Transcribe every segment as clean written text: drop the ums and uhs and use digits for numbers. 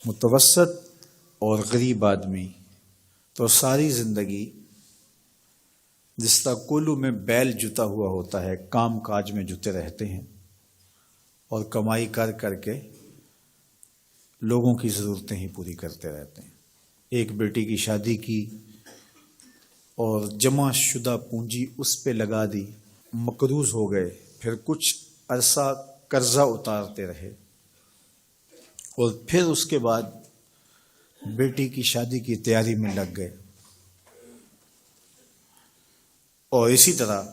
متوسط اور غریب آدمی تو ساری زندگی جس طرح کولو میں بیل جتا ہوا ہوتا ہے کام کاج میں جتے رہتے ہیں اور کمائی کر کر کے لوگوں کی ضرورتیں ہی پوری کرتے رہتے ہیں۔ ایک بیٹی کی شادی کی اور جمع شدہ پونجی اس پہ لگا دی، مقروض ہو گئے، پھر کچھ عرصہ قرضہ اتارتے رہے اور پھر اس کے بعد بیٹی کی شادی کی تیاری میں لگ گئے۔ اور اسی طرح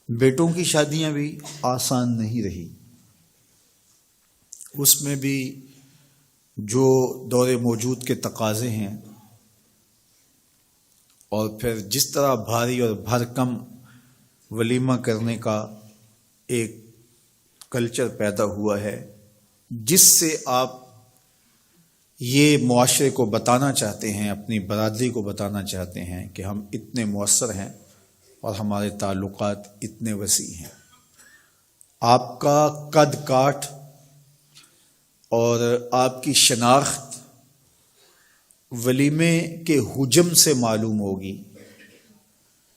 بیٹوں کی شادیاں بھی آسان نہیں رہی، اس میں بھی جو دور موجود کے تقاضے ہیں اور پھر جس طرح بھاری اور بھرکم ولیمہ کرنے کا ایک کلچر پیدا ہوا ہے، جس سے آپ یہ معاشرے کو بتانا چاہتے ہیں، اپنی برادری کو بتانا چاہتے ہیں کہ ہم اتنے مؤثر ہیں اور ہمارے تعلقات اتنے وسیع ہیں۔ آپ کا قد کاٹ اور آپ کی شناخت ولیمے کے حجم سے معلوم ہوگی،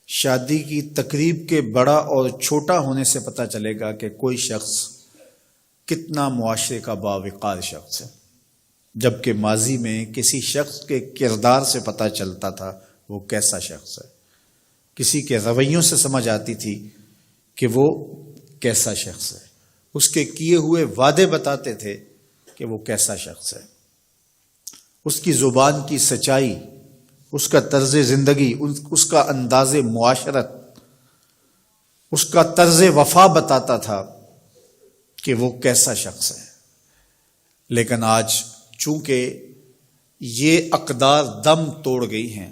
شادی کی تقریب کے بڑا اور چھوٹا ہونے سے پتہ چلے گا کہ کوئی شخص کتنا معاشرے کا باوقار شخص ہے، جبکہ ماضی میں کسی شخص کے کردار سے پتہ چلتا تھا وہ کیسا شخص ہے، کسی کے رویوں سے سمجھ آتی تھی کہ وہ کیسا شخص ہے، اس کے کیے ہوئے وعدے بتاتے تھے کہ وہ کیسا شخص ہے، اس کی زبان کی سچائی، اس کا طرز زندگی، اس کا انداز معاشرت، اس کا طرز وفا بتاتا تھا کہ وہ کیسا شخص ہے۔ لیکن آج چونکہ یہ اقدار دم توڑ گئی ہیں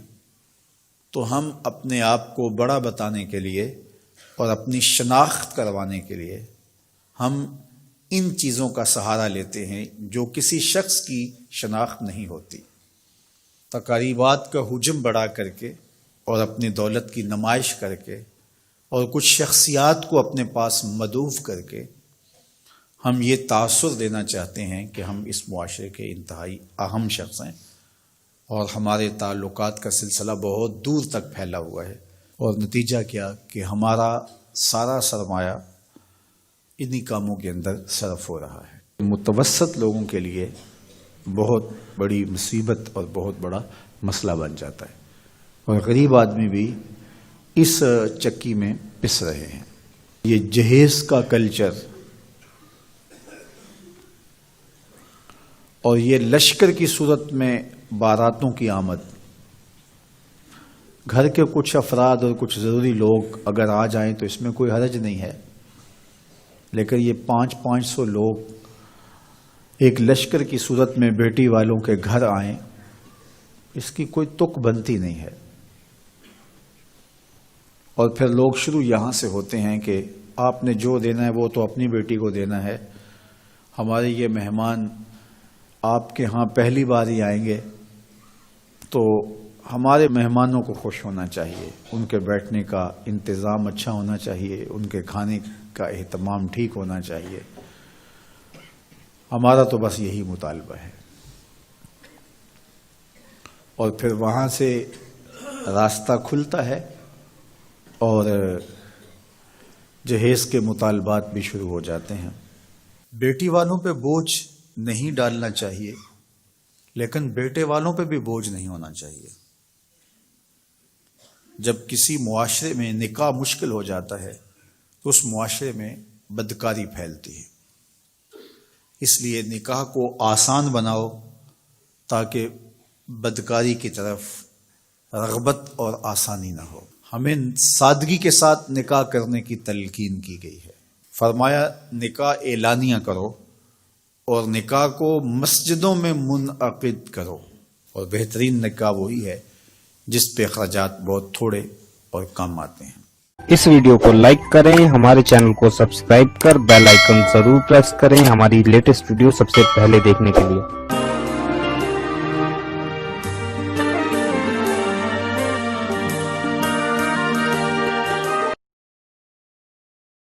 تو ہم اپنے آپ کو بڑا بتانے کے لیے اور اپنی شناخت کروانے کے لیے ہم ان چیزوں کا سہارا لیتے ہیں جو کسی شخص کی شناخت نہیں ہوتی۔ تقریبات کا حجم بڑھا کر کے اور اپنی دولت کی نمائش کر کے اور کچھ شخصیات کو اپنے پاس مدعو کر کے ہم یہ تاثر دینا چاہتے ہیں کہ ہم اس معاشرے کے انتہائی اہم شخص ہیں اور ہمارے تعلقات کا سلسلہ بہت دور تک پھیلا ہوا ہے، اور نتیجہ کیا کہ ہمارا سارا سرمایہ انہی کاموں کے اندر صرف ہو رہا ہے۔ متوسط لوگوں کے لیے بہت بڑی مصیبت اور بہت بڑا مسئلہ بن جاتا ہے، اور غریب آدمی بھی اس چکی میں پس رہے ہیں۔ یہ جہیز کا کلچر اور یہ لشکر کی صورت میں باراتوں کی آمد، گھر کے کچھ افراد اور کچھ ضروری لوگ اگر آ جائیں تو اس میں کوئی حرج نہیں ہے، لیکن یہ 500 لوگ ایک لشکر کی صورت میں بیٹی والوں کے گھر آئیں، اس کی کوئی تک بنتی نہیں ہے۔ اور پھر لوگ شروع یہاں سے ہوتے ہیں کہ آپ نے جو دینا ہے وہ تو اپنی بیٹی کو دینا ہے، ہمارے یہ مہمان آپ کے ہاں پہلی بار ہی آئیں گے تو ہمارے مہمانوں کو خوش ہونا چاہیے، ان کے بیٹھنے کا انتظام اچھا ہونا چاہیے، ان کے کھانے کا اہتمام ٹھیک ہونا چاہیے، ہمارا تو بس یہی مطالبہ ہے۔ اور پھر وہاں سے راستہ کھلتا ہے اور جہیز کے مطالبات بھی شروع ہو جاتے ہیں۔ بیٹی والوں پہ بوجھ نہیں ڈالنا چاہیے، لیکن بیٹے والوں پہ بھی بوجھ نہیں ہونا چاہیے۔ جب کسی معاشرے میں نکاح مشکل ہو جاتا ہے تو اس معاشرے میں بدکاری پھیلتی ہے، اس لیے نکاح کو آسان بناؤ تاکہ بدکاری کی طرف رغبت اور آسانی نہ ہو۔ ہمیں سادگی کے ساتھ نکاح کرنے کی تلقین کی گئی ہے۔ فرمایا نکاح اعلانیہ کرو اور نکاح کو مسجدوں میں منعقد کرو، اور بہترین نکاح وہی ہے جس پہ اخراجات بہت تھوڑے اور کم آتے ہیں۔ اس ویڈیو کو لائک کریں، ہمارے چینل کو سبسکرائب کر بیل آئیکن ضرور پریس کریں ہماری لیٹسٹ ویڈیو سب سے پہلے دیکھنے کے لیے۔